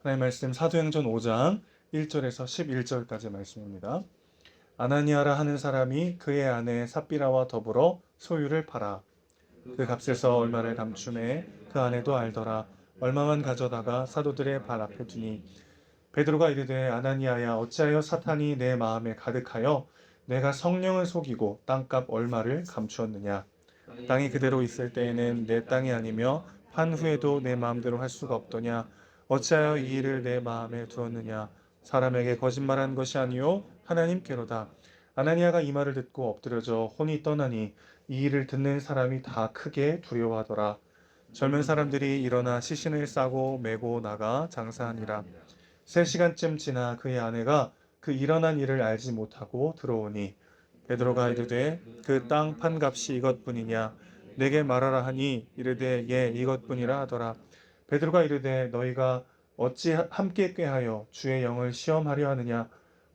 하나님 말씀 사도행전 5장 1절에서 11절까지 말씀입니다. 아나니아라 하는 사람이 그의 아내 삽비라와 더불어 소유를 팔아 그 값에서 얼마를 감춤해 그 아내도 알더라. 얼마만 가져다가 사도들의 발 앞에 두니 베드로가 이르되 아나니아야 어찌하여 사탄이 내 마음에 가득하여 내가 성령을 속이고 땅값 얼마를 감추었느냐. 땅이 그대로 있을 때에는 내 땅이 아니며 판 후에도 내 마음대로 할 수가 없더냐. 어찌하여 이 일을 내 마음에 두었느냐. 사람에게 거짓말한 것이 아니요 하나님께로다. 아나니아가 이 말을 듣고 엎드려져 혼이 떠나니 이 일을 듣는 사람이 다 크게 두려워하더라. 젊은 사람들이 일어나 시신을 싸고 메고 나가 장사하니라. 3시간쯤 지나 그의 아내가 그 일어난 일을 알지 못하고 들어오니 베드로가 이르되 그 땅 판 값이 이것뿐이냐 내게 말하라 하니 이르되 예 이것뿐이라 하더라. 베드로가 이르되 너희가 어찌 함께 꾀하여 주의 영을 시험하려 하느냐.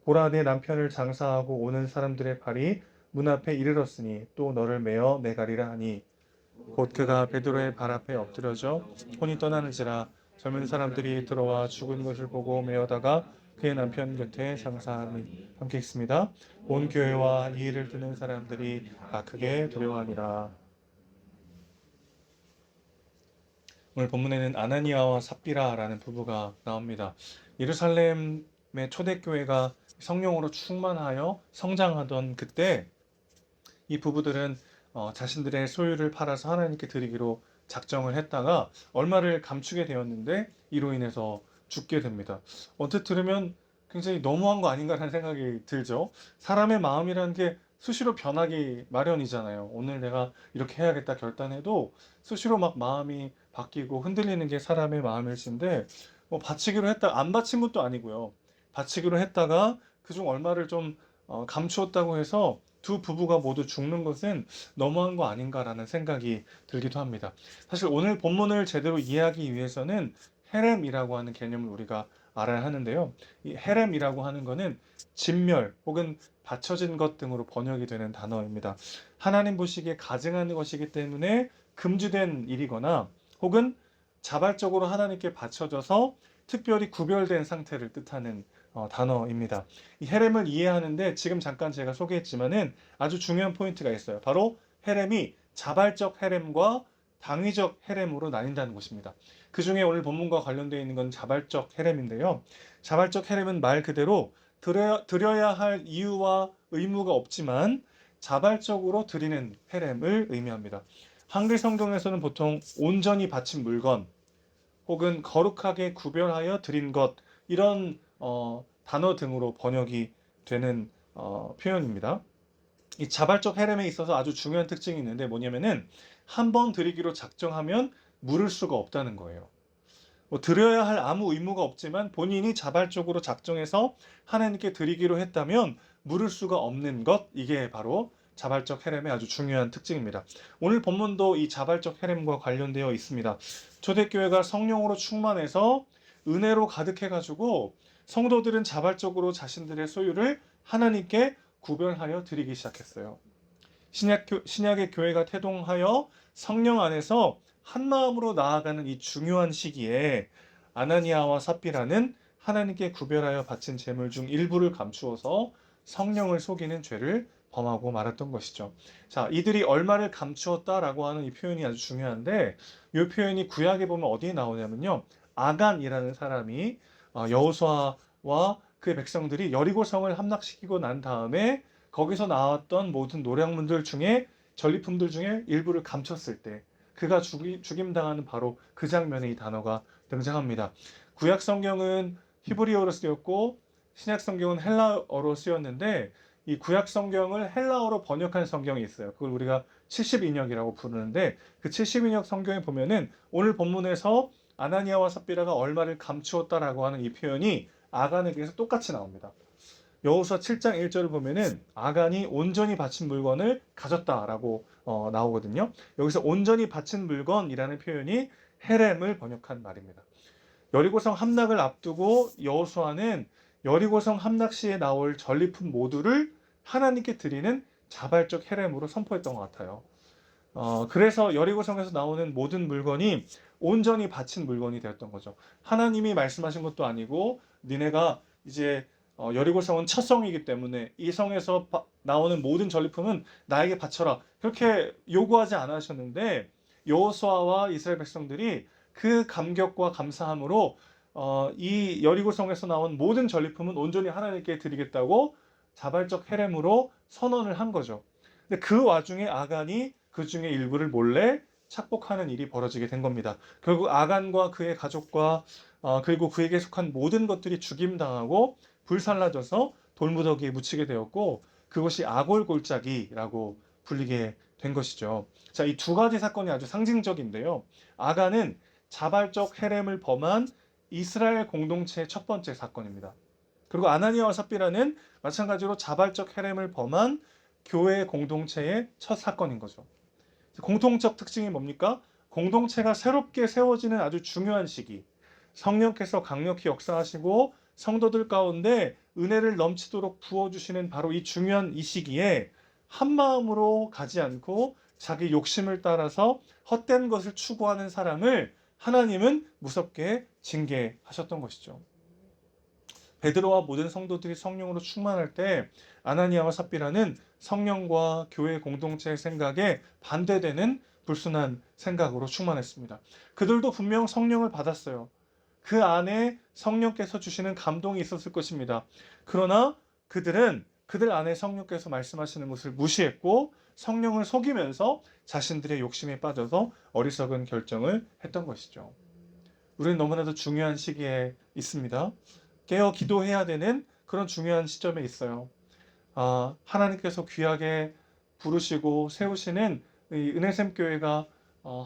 보라 내 남편을 장사하고 오는 사람들의 발이 문 앞에 이르렀으니 또 너를 메어 내가리라 하니 곧 그가 베드로의 발 앞에 엎드려져 혼이 떠나는지라. 젊은 사람들이 들어와 죽은 것을 보고 메어다가 그의 남편 곁에 장사하니 함께 있습니다. 온 교회와 이 일을 듣는 사람들이 다 크게 두려워하니라. 오늘 본문에는 아나니아와 삽비라라는 부부가 나옵니다. 예루살렘의 초대교회가 성령으로 충만하여 성장하던 그때 이 부부들은 자신들의 소유를 팔아서 하나님께 드리기로 작정을 했다가 얼마를 감추게 되었는데 이로 인해서 죽게 됩니다. 언뜻 들으면 굉장히 너무한 거 아닌가라는 생각이 들죠. 사람의 마음이라는 게 수시로 변하기 마련이잖아요. 오늘 내가 이렇게 해야겠다 결단해도 수시로 막 마음이 바뀌고 흔들리는 게 사람의 마음일진데 뭐 바치기로 했다 안 바친 것도 아니고요. 바치기로 했다가 그중 얼마를 좀 감추었다고 해서 두 부부가 모두 죽는 것은 너무한 거 아닌가라는 생각이 들기도 합니다. 사실 오늘 본문을 제대로 이해하기 위해서는 헤렘이라고 하는 개념을 우리가 알아야 하는데요. 이 헤렘이라고 하는 것은 진멸 혹은 받쳐진 것 등으로 번역이 되는 단어입니다. 하나님 보시기에 가증하는 것이기 때문에 금지된 일이거나 혹은 자발적으로 하나님께 바쳐져서 특별히 구별된 상태를 뜻하는 단어입니다. 이 헤렘을 이해하는데 지금 잠깐 제가 소개했지만은 아주 중요한 포인트가 있어요. 바로 헤렘이 자발적 헤렘과 당위적 헤렘으로 나뉜다는 것입니다. 그 중에 오늘 본문과 관련되어 있는 건 자발적 헤렘인데요. 자발적 헤렘은 말 그대로 드려야 할 이유와 의무가 없지만 자발적으로 드리는 헤렘을 의미합니다. 한글 성경에서는 보통 온전히 바친 물건 혹은 거룩하게 구별하여 드린 것 이런 단어 등으로 번역이 되는 표현입니다. 이 자발적 헤렘에 있어서 아주 중요한 특징이 있는데 뭐냐면은 한 번 드리기로 작정하면 물을 수가 없다는 거예요. 뭐 드려야 할 아무 의무가 없지만 본인이 자발적으로 작정해서 하나님께 드리기로 했다면 물을 수가 없는 것 이게 바로 자발적 헤렘의 아주 중요한 특징입니다. 오늘 본문도 이 자발적 헤렘과 관련되어 있습니다. 초대교회가 성령으로 충만해서 은혜로 가득해가지고 성도들은 자발적으로 자신들의 소유를 하나님께 구별하여 드리기 시작했어요. 신약의 교회가 태동하여 성령 안에서 한 마음으로 나아가는 이 중요한 시기에 아나니아와 삽비라는 하나님께 구별하여 바친 재물 중 일부를 감추어서 성령을 속이는 죄를 범하고 말았던 것이죠. 자, 이들이 얼마를 감추었다라고 하는 이 표현이 아주 중요한데 이 표현이 구약에 보면 어디에 나오냐면요. 아간이라는 사람이 여호수아와 그의 백성들이 여리고성을 함락시키고 난 다음에 거기서 나왔던 모든 노량문들 중에 전리품들 중에 일부를 감췄을 때 그가 죽임당하는 바로 그 장면에 이 단어가 등장합니다. 구약 성경은 히브리어로 쓰였고 신약 성경은 헬라어로 쓰였는데 이 구약 성경을 헬라어로 번역한 성경이 있어요. 그걸 우리가 70인역이라고 부르는데 그 70인역 성경에 보면은 오늘 본문에서 아나니아와 삽비라가 얼마를 감추었다라고 하는 이 표현이 아간에게서 똑같이 나옵니다. 여호수아 7장 1절을 보면은 아간이 온전히 바친 물건을 가졌다라고 나오거든요. 여기서 온전히 바친 물건이라는 표현이 헤렘을 번역한 말입니다. 여리고성 함락을 앞두고 여호수아는 여리고성 함락 시에 나올 전리품 모두를 하나님께 드리는 자발적 헤렘으로 선포했던 것 같아요. 그래서 여리고성에서 나오는 모든 물건이 온전히 바친 물건이 되었던 거죠. 하나님이 말씀하신 것도 아니고 니네가 이제 여리고 성은 첫 성이기 때문에 이 성에서 나오는 모든 전리품은 나에게 바쳐라. 그렇게 요구하지 않으셨는데 여호수아와 이스라엘 백성들이 그 감격과 감사함으로 이 여리고 성에서 나온 모든 전리품은 온전히 하나님께 드리겠다고 자발적 헤렘으로 선언을 한 거죠. 근데 그 와중에 아간이 그 중에 일부를 몰래 착복하는 일이 벌어지게 된 겁니다. 결국 아간과 그의 가족과 그리고 그에게 속한 모든 것들이 죽임당하고 불살라져서 돌무더기에 묻히게 되었고 그것이 아골골짜기라고 불리게 된 것이죠. 자, 이 두 가지 사건이 아주 상징적인데요. 아간은 자발적 헤렘을 범한 이스라엘 공동체의 첫 번째 사건입니다. 그리고 아나니아와 삽비라는 마찬가지로 자발적 헤렘을 범한 교회 공동체의 첫 사건인 거죠. 공통적 특징이 뭡니까? 공동체가 새롭게 세워지는 아주 중요한 시기. 성령께서 강력히 역사하시고 성도들 가운데 은혜를 넘치도록 부어주시는 바로 이 중요한 이 시기에 한 마음으로 가지 않고 자기 욕심을 따라서 헛된 것을 추구하는 사람을 하나님은 무섭게 징계하셨던 것이죠. 베드로와 모든 성도들이 성령으로 충만할 때 아나니아와 삽비라는 성령과 교회 공동체의 생각에 반대되는 불순한 생각으로 충만했습니다. 그들도 분명 성령을 받았어요. 그 안에 성령께서 주시는 감동이 있었을 것입니다. 그러나 그들 안에 성령께서 말씀하시는 것을 무시했고 성령을 속이면서 자신들의 욕심에 빠져서 어리석은 결정을 했던 것이죠. 우리는 너무나도 중요한 시기에 있습니다. 깨어 기도해야 되는 그런 중요한 시점에 있어요. 하나님께서 귀하게 부르시고 세우시는 이 은혜샘 교회가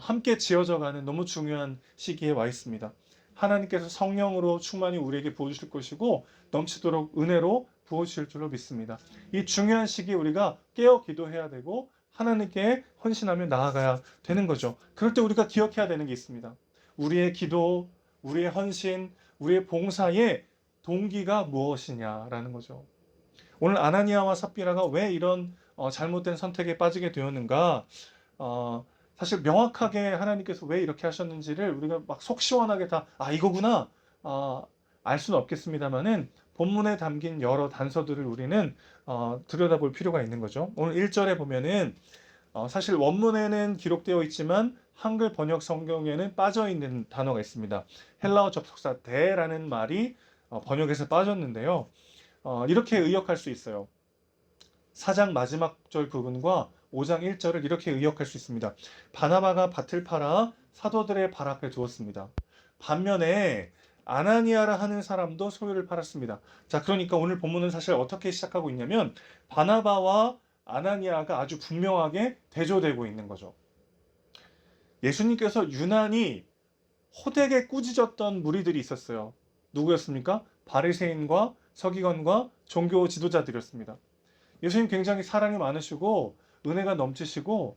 함께 지어져가는 너무 중요한 시기에 와 있습니다. 하나님께서 성령으로 충만히 우리에게 부어주실 것이고 넘치도록 은혜로 부어주실 줄로 믿습니다. 이 중요한 시기에 우리가 깨어 기도해야 되고 하나님께 헌신하며 나아가야 되는 거죠. 그럴 때 우리가 기억해야 되는 게 있습니다. 우리의 기도, 우리의 헌신, 우리의 봉사의 동기가 무엇이냐라는 거죠. 오늘 아나니아와 삽비라가 왜 이런 잘못된 선택에 빠지게 되었는가? 사실 명확하게 하나님께서 왜 이렇게 하셨는지를 우리가 막 속 시원하게 다 이거구나 알 수는 없겠습니다만은 본문에 담긴 여러 단서들을 우리는 들여다볼 필요가 있는 거죠. 오늘 1절에 보면은 사실 원문에는 기록되어 있지만 한글 번역 성경에는 빠져 있는 단어가 있습니다. 헬라어 접속사 데라는 말이 번역에서 빠졌는데요. 이렇게 의역할 수 있어요. 4장 마지막 절 부분과 5장 1절을 이렇게 의역할 수 있습니다. 바나바가 밭을 팔아 사도들의 발 앞에 두었습니다. 반면에 아나니아라 하는 사람도 소유를 팔았습니다. 자, 그러니까 오늘 본문은 사실 어떻게 시작하고 있냐면 바나바와 아나니아가 아주 분명하게 대조되고 있는 거죠. 예수님께서 유난히 호되게 꾸짖었던 무리들이 있었어요. 누구였습니까? 바리새인과 서기관과 종교 지도자들이었습니다. 예수님 굉장히 사랑이 많으시고 은혜가 넘치시고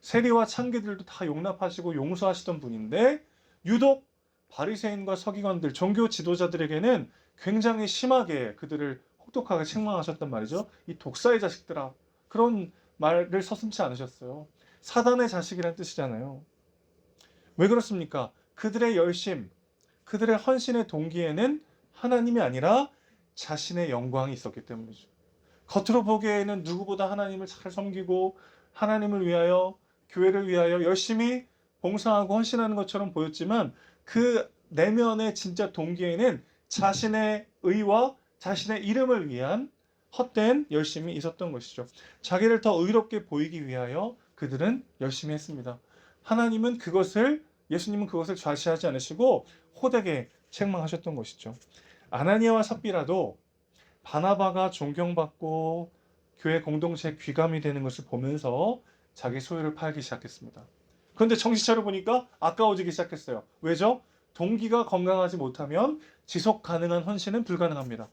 세리와 창기들도 다 용납하시고 용서하시던 분인데 유독 바리새인과 서기관들, 종교 지도자들에게는 굉장히 심하게 그들을 혹독하게 책망하셨단 말이죠. 이 독사의 자식들아, 그런 말을 서슴지 않으셨어요. 사단의 자식이란 뜻이잖아요. 왜 그렇습니까? 그들의 열심, 그들의 헌신의 동기에는 하나님이 아니라 자신의 영광이 있었기 때문이죠. 겉으로 보기에는 누구보다 하나님을 잘 섬기고 하나님을 위하여, 교회를 위하여 열심히 봉사하고 헌신하는 것처럼 보였지만 그 내면의 진짜 동기에는 자신의 의와 자신의 이름을 위한 헛된 열심이 있었던 것이죠. 자기를 더 의롭게 보이기 위하여 그들은 열심히 했습니다. 예수님은 그것을 좌시하지 않으시고 호되게 책망하셨던 것이죠. 아나니아와 삽비라도 바나바가 존경받고 교회 공동체에 귀감이 되는 것을 보면서 자기 소유를 팔기 시작했습니다. 그런데 정신 차려 보니까 아까워지기 시작했어요. 왜죠? 동기가 건강하지 못하면 지속 가능한 헌신은 불가능합니다.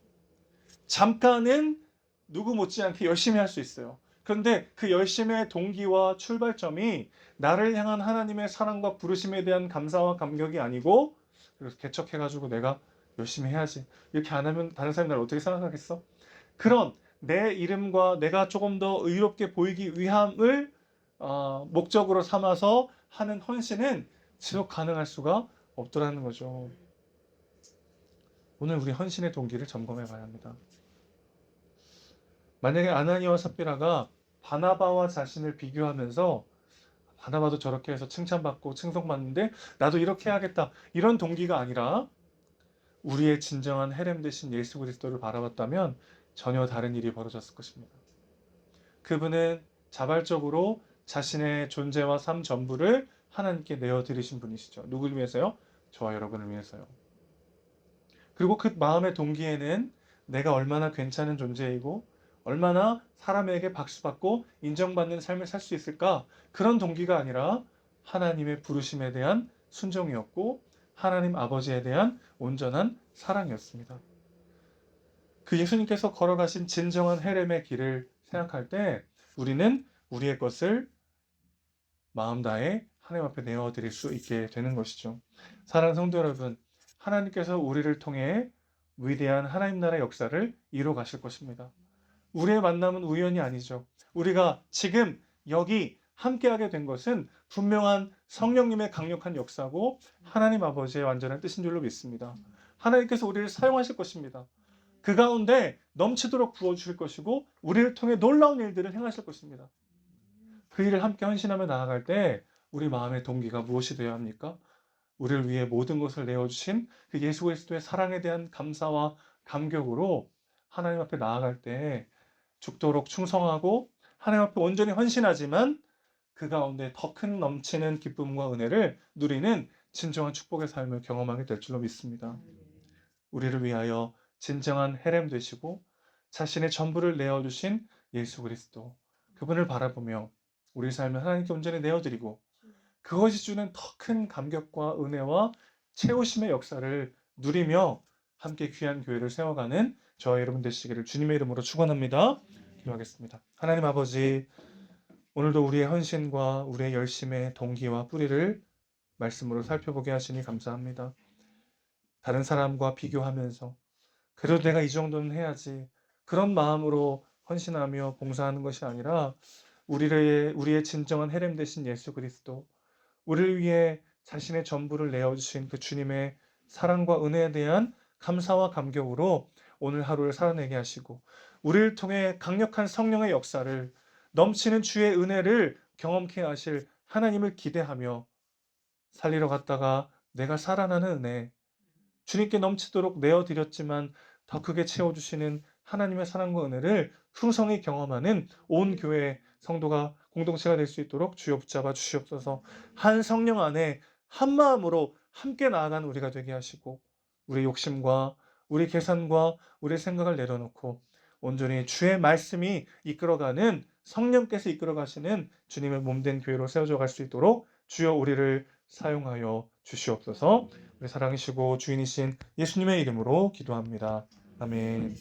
잠깐은 누구 못지않게 열심히 할 수 있어요. 그런데 그 열심의 동기와 출발점이 나를 향한 하나님의 사랑과 부르심에 대한 감사와 감격이 아니고 그래서 개척해가지고 내가 열심히 해야지. 이렇게 안 하면 다른 사람이 나를 어떻게 생각하겠어? 그런 내 이름과 내가 조금 더 의롭게 보이기 위함을 목적으로 삼아서 하는 헌신은 지속 가능할 수가 없더라는 거죠. 오늘 우리 헌신의 동기를 점검해 봐야 합니다. 만약에 아나니아와 삽비라가 바나바와 자신을 비교하면서 바나바도 저렇게 해서 칭찬받고 칭송받는데 나도 이렇게 해야겠다, 이런 동기가 아니라 우리의 진정한 헤렘 되신 예수 그리스도를 바라봤다면 전혀 다른 일이 벌어졌을 것입니다. 그분은 자발적으로 자신의 존재와 삶 전부를 하나님께 내어드리신 분이시죠. 누구를 위해서요? 저와 여러분을 위해서요. 그리고 그 마음의 동기에는 내가 얼마나 괜찮은 존재이고 얼마나 사람에게 박수받고 인정받는 삶을 살 수 있을까? 그런 동기가 아니라 하나님의 부르심에 대한 순종이었고 하나님 아버지에 대한 온전한 사랑이었습니다. 그 예수님께서 걸어가신 진정한 헤렘의 길을 생각할 때 우리는 우리의 것을 마음 다해 하나님 앞에 내어드릴 수 있게 되는 것이죠. 사랑하는 성도 여러분, 하나님께서 우리를 통해 위대한 하나님 나라의 역사를 이루어 가실 것입니다. 우리의 만남은 우연이 아니죠. 우리가 지금 여기 함께하게 된 것은 분명한 성령님의 강력한 역사고 하나님 아버지의 완전한 뜻인 줄로 믿습니다. 하나님께서 우리를 사용하실 것입니다. 그 가운데 넘치도록 부어주실 것이고 우리를 통해 놀라운 일들을 행하실 것입니다. 그 일을 함께 헌신하며 나아갈 때 우리 마음의 동기가 무엇이 되어야 합니까? 우리를 위해 모든 것을 내어주신 그 예수 그리스도의 사랑에 대한 감사와 감격으로 하나님 앞에 나아갈 때 죽도록 충성하고 하나님 앞에 온전히 헌신하지만 그 가운데 더 큰 넘치는 기쁨과 은혜를 누리는 진정한 축복의 삶을 경험하게 될 줄로 믿습니다. 우리를 위하여 진정한 헤렘 되시고 자신의 전부를 내어주신 예수 그리스도, 그분을 바라보며 우리 삶을 하나님께 온전히 내어드리고 그것이 주는 더 큰 감격과 은혜와 채우심의 역사를 누리며 함께 귀한 교회를 세워가는 저와 여러분 되시기를 주님의 이름으로 축원합니다. 기도하겠습니다. 하나님 아버지, 오늘도 우리의 헌신과 우리의 열심의 동기와 뿌리를 말씀으로 살펴보게 하시니 감사합니다. 다른 사람과 비교하면서 그래도 내가 이 정도는 해야지, 그런 마음으로 헌신하며 봉사하는 것이 아니라 우리의 진정한 헤렘 되신 예수 그리스도, 우리를 위해 자신의 전부를 내어주신 그 주님의 사랑과 은혜에 대한 감사와 감격으로 오늘 하루를 살아내게 하시고 우리를 통해 강력한 성령의 역사를, 넘치는 주의 은혜를 경험케 하실 하나님을 기대하며 살리러 갔다가 내가 살아나는 은혜, 주님께 넘치도록 내어드렸지만 더 크게 채워주시는 하나님의 사랑과 은혜를 풍성히 경험하는 온 교회 성도가 공동체가 될 수 있도록 주여 붙잡아 주시옵소서. 한 성령 안에 한 마음으로 함께 나아가는 우리가 되게 하시고 우리 욕심과 우리 계산과 우리 생각을 내려놓고 온전히 주의 말씀이 이끌어가는, 성령께서 이끌어가시는 주님의 몸된 교회로 세워져 갈 수 있도록 주여 우리를 사용하여 주시옵소서. 우리 사랑이시고 주인이신 예수님의 이름으로 기도합니다. 아멘.